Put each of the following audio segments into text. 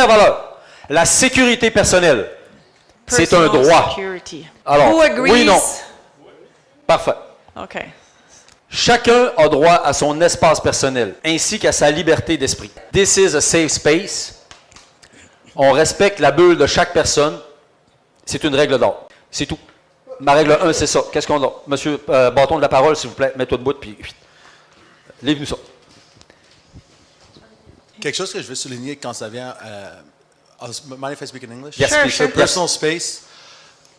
Première valeur, la sécurité personnelle. C'est un droit. Security. Alors, Who agrees? oui, non. Parfait. Okay. Chacun a droit à son espace personnel, ainsi qu'à sa liberté d'esprit. This is a safe space. On respecte la bulle de chaque personne. C'est une règle d'or. C'est tout. Ma règle 1, c'est ça. Qu'est-ce qu'on a? Monsieur, bâton de la parole, s'il vous plaît. Mets-toi debout, puis livre-nous ça. Quelque chose que je veux souligner quand ça vient... mind if I speak in English? Yes, Sure, please. sure. Yes. Personal space.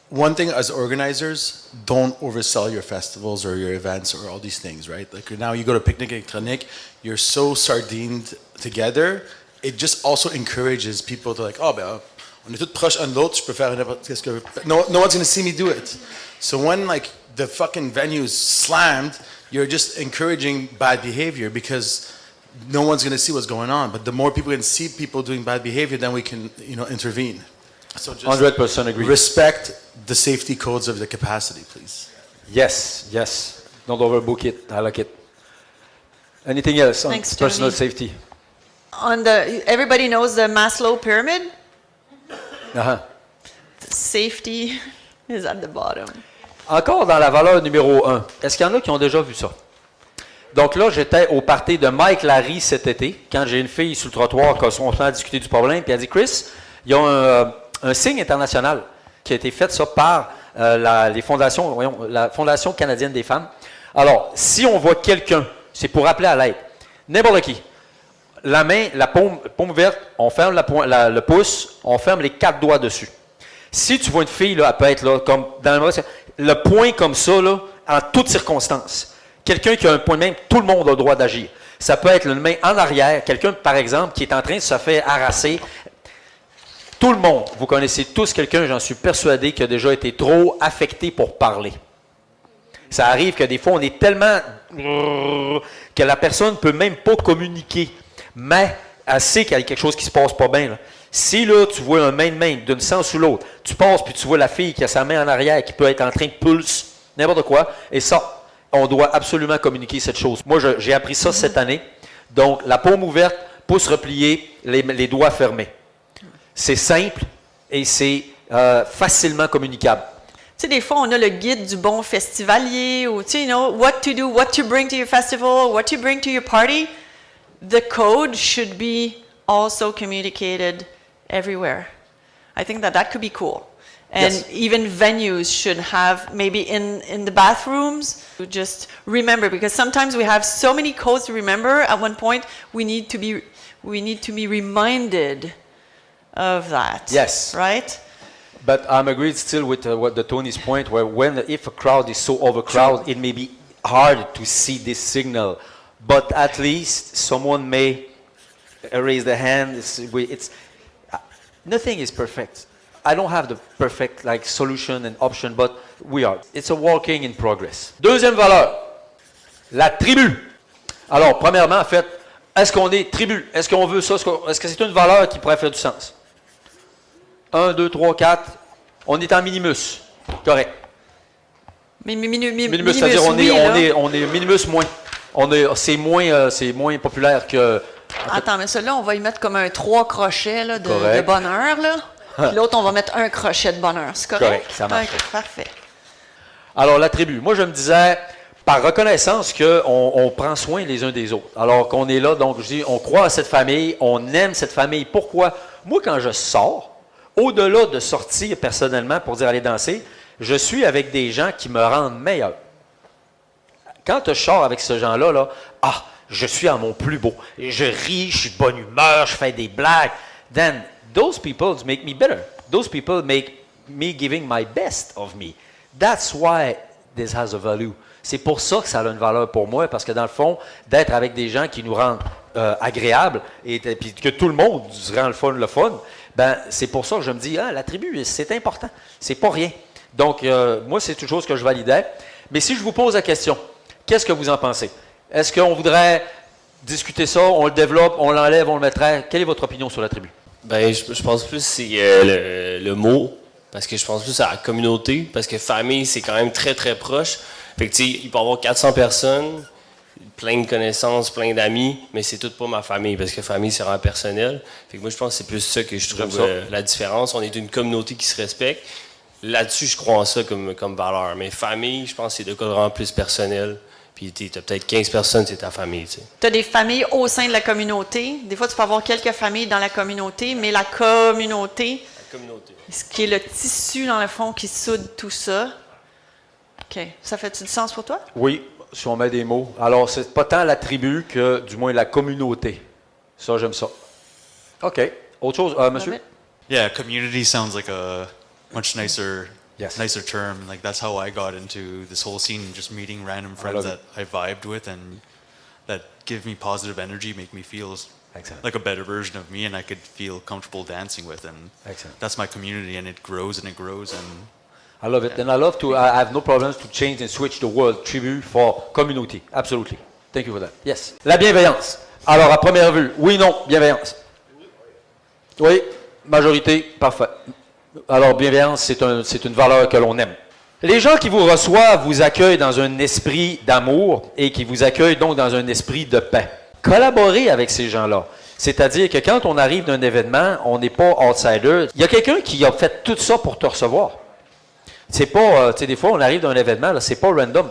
One thing as organizers, don't oversell your festivals or your events or all these things, right? Like now you go to Picnic Electronic, you're so sardined together, it just also encourages people to like, oh ben, on est tous proches un de l'autre, je peux faire n'importe qu'est-ce que... No one's gonna see me do it. So when like the fucking venue is slammed, you're just encouraging bad behavior because no one's gonna see what's going on. But the more people can see people doing bad behavior, then we can, intervene. So just 100% agree. respect the safety codes of the capacity, please. Yes, yes. Don't overbook it. I like it. Anything else on Thanks, personal Tony. safety? Everybody knows the Maslow pyramid? Uh-huh. Safety is at the bottom. Encore dans la valeur numéro 1, est-ce qu'il y en a qui ont déjà vu ça? Donc là, j'étais au party de Mike Larry cet été, quand j'ai une fille sur le trottoir qui sont en train de discuter du problème, puis elle dit « Chris, il y a un signe international qui a été fait ça par la Fondation canadienne des femmes. Alors, si on voit quelqu'un, c'est pour appeler à l'aide, n'importe qui, la main, la paume ouverte, on ferme le pouce, on ferme les 4 doigts dessus. Si tu vois une fille, là, elle peut être là, comme dans le poing comme ça, là, en toutes circonstances. Quelqu'un qui a un point de main, tout le monde a le droit d'agir. Ça peut être une main en arrière, quelqu'un, par exemple, qui est en train de se faire harasser. Tout le monde, vous connaissez tous quelqu'un, j'en suis persuadé, qui a déjà été trop affecté pour parler. Ça arrive que des fois, on est tellement... que la personne ne peut même pas communiquer. Mais elle sait qu'il y a quelque chose qui se passe pas bien. Là. Si là, tu vois un main d'une sens ou l'autre, tu passes puis tu vois la fille qui a sa main en arrière, qui peut être en train de pulse, n'importe quoi, et ça, on doit absolument communiquer cette chose. Moi, j'ai appris ça cette année. Donc, la paume ouverte, pouce replié, les doigts fermés. C'est simple et c'est facilement communicable. Tu sais, des fois, on a le guide du bon festivalier ou, tu sais, what to do, what to bring to your festival, what to bring to your party. The code should be also communicated everywhere. I think that could be cool. And Yes. even venues should have, maybe in the bathrooms, just remember, because sometimes we have so many codes to remember. At one point, we need to be reminded of that. Yes. Right? But I'm agreed still with what the Tony's point, where if a crowd is so overcrowded, it may be hard to see this signal. But at least someone may raise their hand. Nothing is perfect. I don't have the perfect solution and option, but we are. It's a walking in progress. Deuxième valeur, la tribu. Alors, premièrement, en fait, est-ce qu'on est tribu? Est-ce qu'on veut ça? Est-ce que c'est une valeur qui pourrait faire du sens? 1, 2, 3, 4. On est en minimus. Correct. Minimus, c'est-à-dire on est minimus moins. C'est moins populaire que... Attends, mais celui-là, on va y mettre comme un 3 crochets là, de Correct. bonheur. Là. Puis l'autre, on va mettre un crochet de bonheur. C'est correct? Correct, ça marche. Ok, parfait. Alors, la tribu. Moi, je me disais, par reconnaissance qu'on prend soin les uns des autres. Alors qu'on est là, donc je dis, on croit à cette famille, on aime cette famille. Pourquoi? Moi, quand je sors, au-delà de sortir personnellement pour dire aller danser, je suis avec des gens qui me rendent meilleur. Quand je sors avec ce gens-là, je suis à mon plus beau. Je ris, je suis de bonne humeur, je fais des blagues. Then, those people make me better. Those people make me giving my best of me. That's why this has a value. C'est pour ça que ça a une valeur pour moi, parce que dans le fond, d'être avec des gens qui nous rendent agréables et puis que tout le monde rend le fun, ben c'est pour ça que je me dis, la tribu, c'est important. C'est pas rien. Donc, moi, c'est une chose que je validais. Mais si je vous pose la question, qu'est-ce que vous en pensez? Est-ce qu'on voudrait discuter ça, on le développe, on l'enlève, on le mettrait? Quelle est votre opinion sur la tribu? Ben, je pense plus que c'est le mot, parce que je pense plus à la communauté, parce que famille, c'est quand même très, très proche. Fait que, tu sais, il peut y avoir 400 personnes, plein de connaissances, plein d'amis, mais c'est tout pas ma famille, parce que famille, c'est vraiment personnel. Fait que moi, je pense que c'est plus ça que je trouve la différence. On est une communauté qui se respecte. Là-dessus, je crois en ça comme valeur. Mais famille, je pense que c'est de quoi vraiment plus personnel. Puis tu as peut-être 15 personnes, c'est ta famille, tu sais. Tu as des familles au sein de la communauté. Des fois, tu peux avoir quelques familles dans la communauté, mais la communauté, La communauté. ce qui est le tissu, dans le fond, qui soude tout ça. OK. Ça fait-tu du sens pour toi? Oui, si on met des mots. Alors, c'est pas tant la tribu que, du moins, la communauté. Ça, j'aime ça. OK. Autre chose, monsieur? Love it. Yeah, community sounds like a much nicer, Yes. nicer term. Like that's how I got into this whole scene, just meeting random friends love that I vibed with and that give me positive energy, make me feel Excellent. like a better version of me, and I could feel comfortable dancing with. And Excellent. that's my community, and it grows and it grows. And I love it. And I love to, I have no problems to change and switch the word tribu for community. Absolutely. Thank you for that. Yes. La bienveillance. Alors, à première vue, oui, non, bienveillance. Oui, majorité, parfait. Alors, bienveillance, c'est une valeur que l'on aime. Les gens qui vous reçoivent vous accueillent dans un esprit d'amour et qui vous accueillent donc dans un esprit de paix. Collaborez avec ces gens-là. C'est-à-dire que quand on arrive d'un événement, on n'est pas outsider. Il y a quelqu'un qui a fait tout ça pour te recevoir. C'est pas, tu sais, des fois, on arrive d'un événement, là, c'est pas random.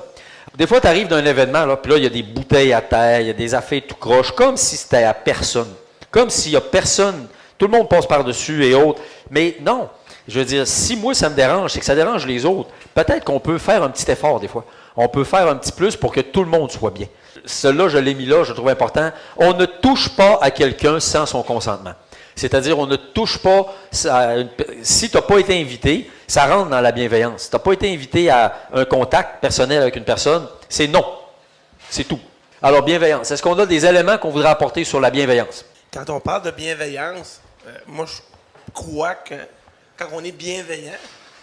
Des fois, tu arrives d'un événement, là, puis là, il y a des bouteilles à terre, il y a des affaires tout croches, comme si c'était à personne. Comme s'il y a personne, tout le monde passe par-dessus et autres. Mais non, je veux dire, si moi, ça me dérange, c'est que ça dérange les autres. Peut-être qu'on peut faire un petit effort, des fois. On peut faire un petit plus pour que tout le monde soit bien. Cela, je l'ai mis là, je le trouve important. On ne touche pas à quelqu'un sans son consentement. C'est-à-dire, on ne touche pas, si tu n'as pas été invité, ça rentre dans la bienveillance. Si tu n'as pas été invité à un contact personnel avec une personne, c'est non. C'est tout. Alors, bienveillance. Est-ce qu'on a des éléments qu'on voudrait apporter sur la bienveillance? Quand on parle de bienveillance, moi, je crois que quand on est bienveillant,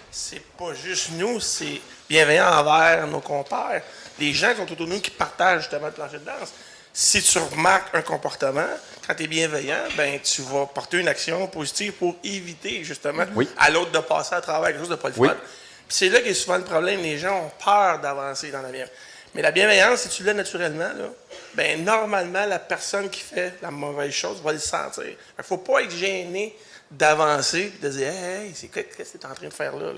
c'est pas juste nous, c'est bienveillant envers nos compères, les gens qui sont autour de nous qui partagent justement le plancher de danse. Si tu remarques un comportement, quand tu es bienveillant, ben tu vas porter une action positive pour éviter justement à l'autre de passer à travers quelque chose de pas le fun. Puis c'est là qu'est souvent le problème. Les gens ont peur d'avancer dans la bienveillance. Mais la bienveillance, si tu l'as naturellement, là, ben normalement, la personne qui fait la mauvaise chose va le sentir. Il ne faut pas être gêné d'avancer et de dire hey, qu'est-ce que tu es en train de faire là?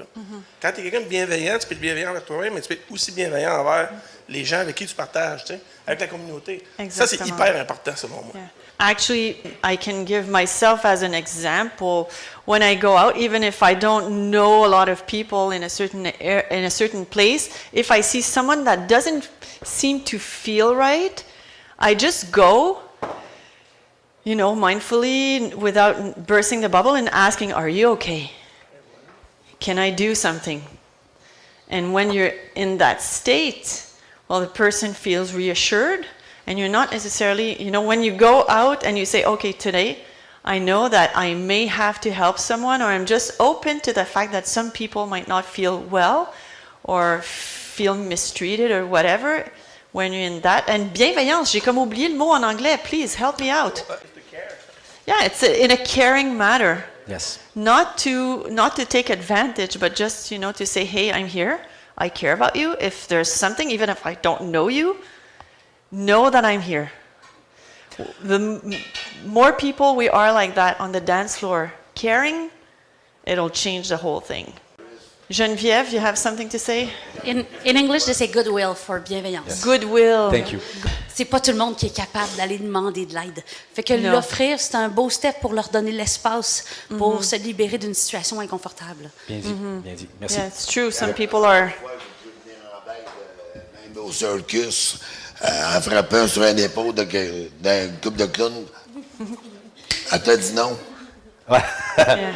Quand tu es quelqu'un de bienveillant, tu peux être bienveillant avec toi-même, mais tu peux être aussi bienveillant envers les gens avec qui tu partages, tu sais, avec la communauté. Ça, c'est hyper important, selon moi. Yeah. Actually, I can give myself as an example. When I go out, even if I don't know a lot of people in a certain place, if I see someone that doesn't seem to feel right, I just go, you know, mindfully, without bursting the bubble, and asking, "Are you okay? Can I do something?" And when you're in that state, well, the person feels reassured. And you're not necessarily, you know, when you go out and you say, okay, today, I know that I may have to help someone, or I'm just open to the fact that some people might not feel well or feel mistreated or whatever, when you're in that. And bienveillance, j'ai comme oublié le mot en anglais, please help me out. Yeah, it's in a caring manner. Yes. Not to take advantage, but just, you know, to say, hey, I'm here, I care about you. If there's something, even if I don't know you, know that I'm here. The more people we are like that on the dance floor, caring, it'll change the whole thing. Geneviève, you have something to say? In English, they say goodwill for bienveillance. Yes. Goodwill. Thank you. C'est pas tout le monde qui est capable d'aller demander de l'aide. Fait que Non. l'offrir, c'est un beau step pour leur donner l'espace pour se libérer d'une situation inconfortable. Bien dit, bien dit. Merci. Yeah, it's true. Some people are. Même au circus, en frappant sur un épaule d'un couple de clowns, elle t'a dit non. Ouais. Yeah.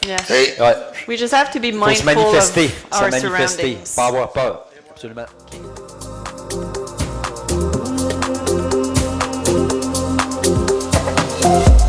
Yeah. Hey, Ouais. We just have to be Faut se mindful manifester. of Se our manifester. surroundings. Pas avoir peur. Absolument. OK.